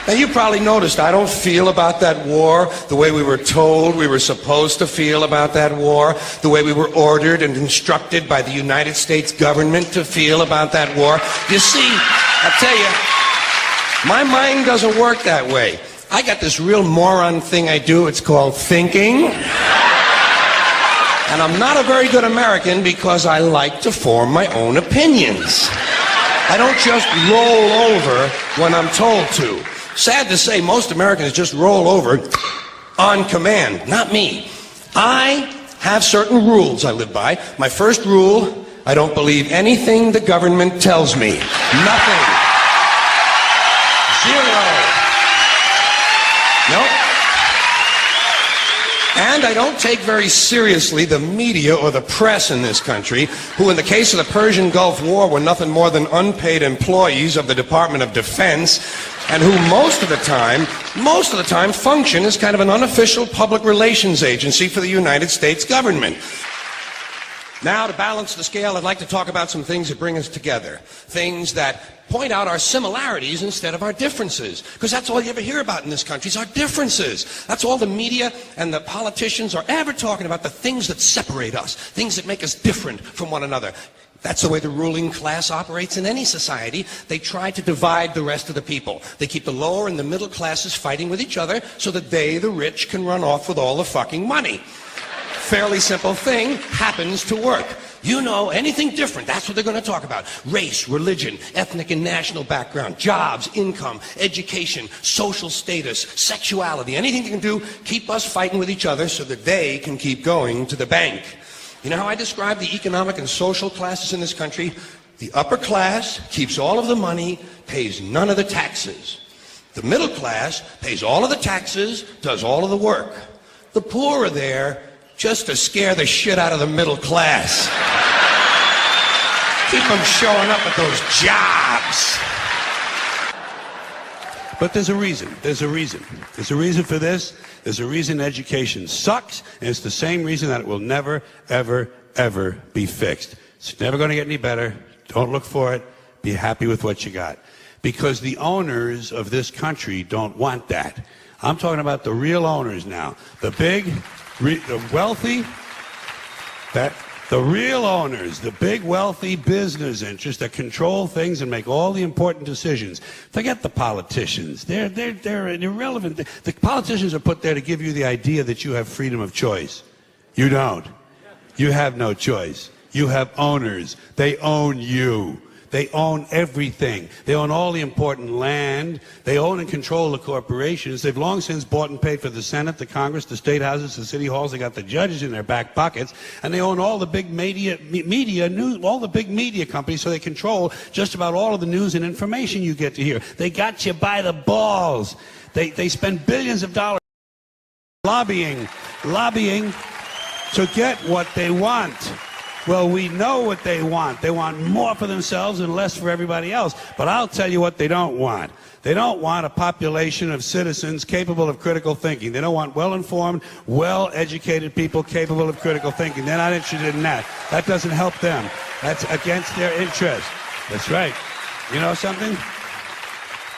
Now, you probably noticed I don't feel about that war the way we were told we were supposed to feel about that war, the way we were ordered and instructed by the United States government to feel about that war. You see, I tell you, my mind doesn't work that way. I got this real moron thing I do. It's called thinking. And I'm not a very good American because I like to form my own opinions. I don't just roll over when I'm told to. Sad to say, most Americans just roll over on command. Not me. I have certain rules I live by. My first rule, I don't believe anything the government tells me. Nothing. Zero. Nope. And I don't take very seriously the media or the press in this country, who in the case of the Persian Gulf War were nothing more than unpaid employees of the Department of Defense, and who most of the time function as kind of an unofficial public relations agency for the United States government. Now, to balance the scale, I'd like to talk about some things that bring us together. Things that point out our similarities instead of our differences. Because that's all you ever hear about in this country is our differences. That's all the media and the politicians are ever talking about, the things that separate us, things that make us different from one another. That's the way the ruling class operates in any society. They try to divide the rest of the people. They keep the lower and the middle classes fighting with each other so that they, the rich, can run off with all the fucking money. Fairly simple thing, happens to work. You know, anything different, that's what they're going to talk about. Race, religion, ethnic and national background, jobs, income, education, social status, sexuality, anything they can do, keep us fighting with each other so that they can keep going to the bank. You know how I describe the economic and social classes in this country? The upper class keeps all of the money, pays none of the taxes. The middle class pays all of the taxes, does all of the work. The poor are there just to scare the shit out of the middle class. Keep them showing up at those jobs. But there's a reason. There's a reason. There's a reason for this. There's a reason education sucks, and it's the same reason that it will never, ever, ever be fixed. It's never going to get any better. Don't look for it. Be happy with what you got. Because the owners of this country don't want that. I'm talking about the real owners now. The big, the wealthy, the real owners, the big wealthy business interests that control things and make all the important decisions. Forget the politicians. They're irrelevant. The politicians are put there to give you the idea that you have freedom of choice. You don't. You have no choice. You have owners. They own you. They own everything. They own all the important land. They own and control the corporations. They've long since bought and paid for the Senate, the Congress, the state houses, the city halls. They got the judges in their back pockets, and they own all the big all the big media companies. So they control just about all of the news and information you get to hear. They got you by the balls. They spend billions of dollars lobbying to get what they want. Well, we know what they want. They want more for themselves and less for everybody else. But I'll tell you what they don't want. They don't want a population of citizens capable of critical thinking. They don't want well-informed, well-educated people capable of critical thinking. They're not interested in that. That doesn't help them. That's against their interest. That's right. You know something?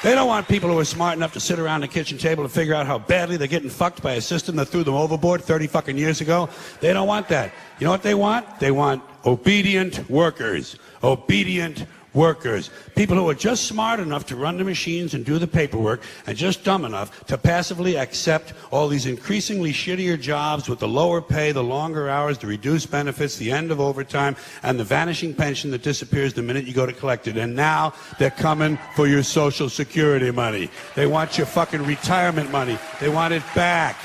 They don't want people who are smart enough to sit around the kitchen table and figure out how badly they're getting fucked by a system that threw them overboard 30 fucking years ago. They don't want that. You know what they want? They want obedient workers. Obedient workers. People who are just smart enough to run the machines and do the paperwork, and just dumb enough to passively accept all these increasingly shittier jobs with the lower pay, the longer hours, the reduced benefits, the end of overtime, and the vanishing pension that disappears the minute you go to collect it. And now they're coming for your Social Security money. They want your fucking retirement money. They want it back,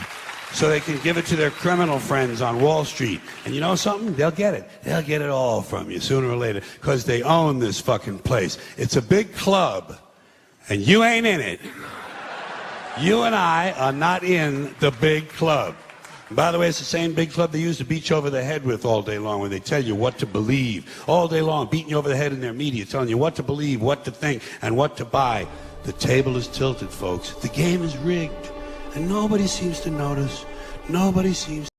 so they can give it to their criminal friends on Wall Street. And you know something? They'll get it. They'll get it all from you sooner or later, because they own this fucking place. It's a big club, and you ain't in it. You and I are not in the big club. And by the way, it's the same big club they use to beat you over the head with all day long, when they tell you what to believe. All day long, beating you over the head in their media, telling you what to believe, what to think, and what to buy. The table is tilted, folks. The game is rigged. And nobody seems to notice. Nobody seems